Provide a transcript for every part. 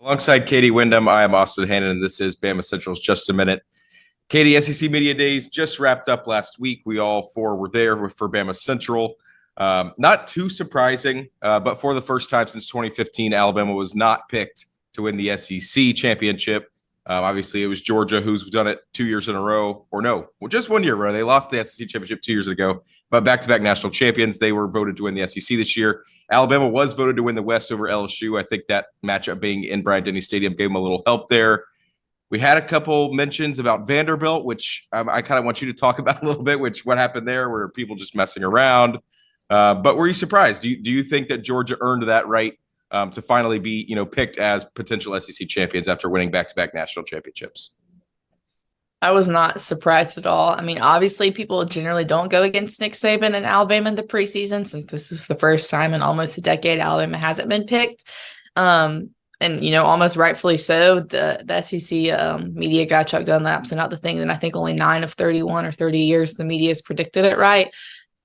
Alongside Katie Windham, I am Austin Hannon, and this is BamaCentral's Just a Minute. Katie, SEC Media Days just wrapped up last week. We all four were there for BamaCentral. Not too surprising, but for the first time since 2015, Alabama was not picked to win the SEC championship. Obviously, it was Georgia who's done it 2 years in a row, or no, well, just 1 year in a row. They lost the SEC championship 2 years ago, but back-to-back national champions. They were voted to win the SEC this year. Alabama was voted to win the West over LSU. I think that matchup being in Bryant-Denny Stadium gave them a little help there. We had a couple mentions about Vanderbilt, which I kind of want you to talk about a little bit, what happened there, where people just messing around. But were you surprised? Do you think that Georgia earned that right to finally be picked as potential SEC champions after winning back-to-back national championships? I was not surprised at all. I mean, obviously, people generally don't go against Nick Saban and Alabama in the preseason, since this is the first time in almost a decade Alabama hasn't been picked. And, almost rightfully so. The SEC media got Chuck Dunlap sent out the thing, and I think only 9 of 31 or 30 years the media has predicted it right.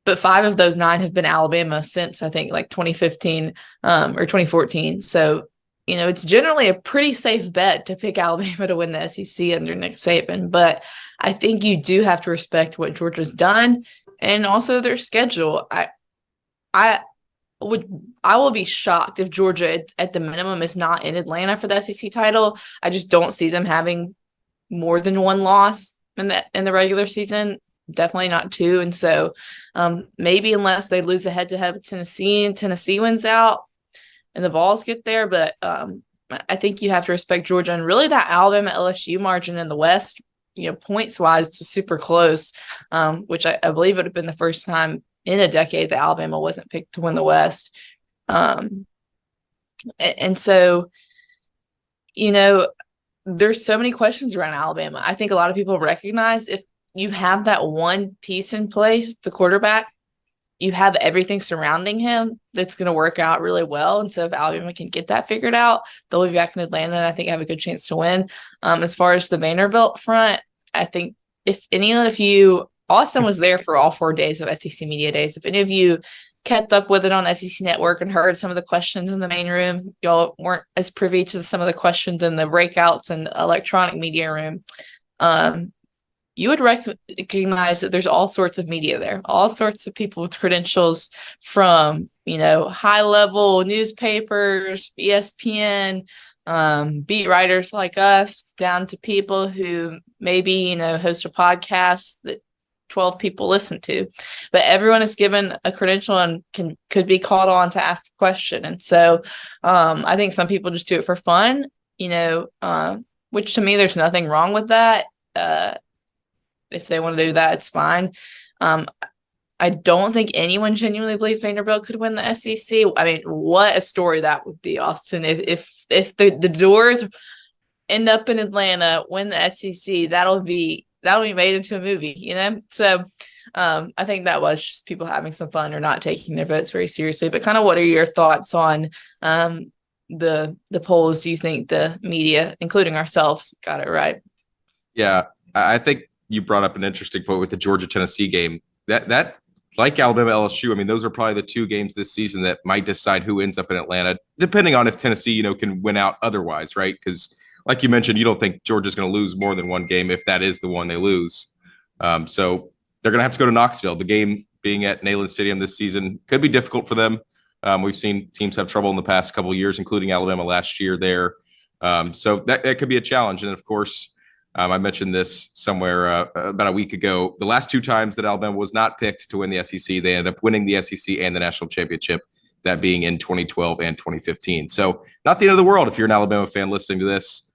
But 5 of those 9 have been Alabama since, I think, like 2015 or 2014. So, it's generally a pretty safe bet to pick Alabama to win the SEC under Nick Saban. But I think you do have to respect what Georgia's done and also their schedule. I will be shocked if Georgia at the minimum is not in Atlanta for the SEC title. I just don't see them having more than one loss in the regular season. Definitely not 2. And so maybe unless they lose a head-to-head with Tennessee and Tennessee wins out and the balls get there. But I think you have to respect Georgia. And really that Alabama LSU margin in the West, points-wise, was super close, which I believe would have been the first time in a decade that Alabama wasn't picked to win the West. And so, there's so many questions around Alabama. I think a lot of people recognize if you have that one piece in place, the quarterback, you have everything surrounding him that's going to work out really well. And so if Alabama can get that figured out, they'll be back in Atlanta, and I think have a good chance to win. As far as the Vanderbilt front, I think if you, Austin was there for all 4 days of SEC Media Days. If any of you kept up with it on SEC Network and heard some of the questions in the main room, y'all weren't as privy to some of the questions in the breakouts and electronic media room. You would recognize that there's all sorts of media there, all sorts of people with credentials from, high-level newspapers, ESPN, beat writers like us, down to people who maybe, host a podcast that 12 people listen to. But everyone is given a credential and could be called on to ask a question. And so I think some people just do it for fun, which to me, there's nothing wrong with that. If they want to do that, it's fine. I don't think anyone genuinely believes Vanderbilt could win the SEC. I mean, what a story that would be, Austin. If the Doors end up in Atlanta, win the SEC, that'll be made into a movie, So I think that was just people having some fun or not taking their votes very seriously. But kind of what are your thoughts on the polls? Do you think the media, including ourselves, got it right? Yeah, I think you brought up an interesting point with the Georgia-Tennessee game. That like Alabama LSU, I mean, those are probably the 2 games this season that might decide who ends up in Atlanta, depending on if Tennessee, can win out otherwise, right? Because like you mentioned, you don't think Georgia's going to lose more than one game if that is the one they lose. So they're going to have to go to Knoxville. The game being at Neyland Stadium this season could be difficult for them. We've seen teams have trouble in the past couple of years, including Alabama last year there. So that could be a challenge. And, of course, I mentioned this somewhere about a week ago. The last 2 times that Alabama was not picked to win the SEC, they ended up winning the SEC and the national championship, that being in 2012 and 2015. So not the end of the world if you're an Alabama fan listening to this.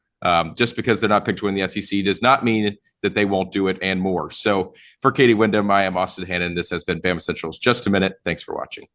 Just because they're not picked to win the SEC does not mean that they won't do it and more. So for Katie Windham, I am Austin Hannon. This has been BamaCentral's Just a Minute. Thanks for watching.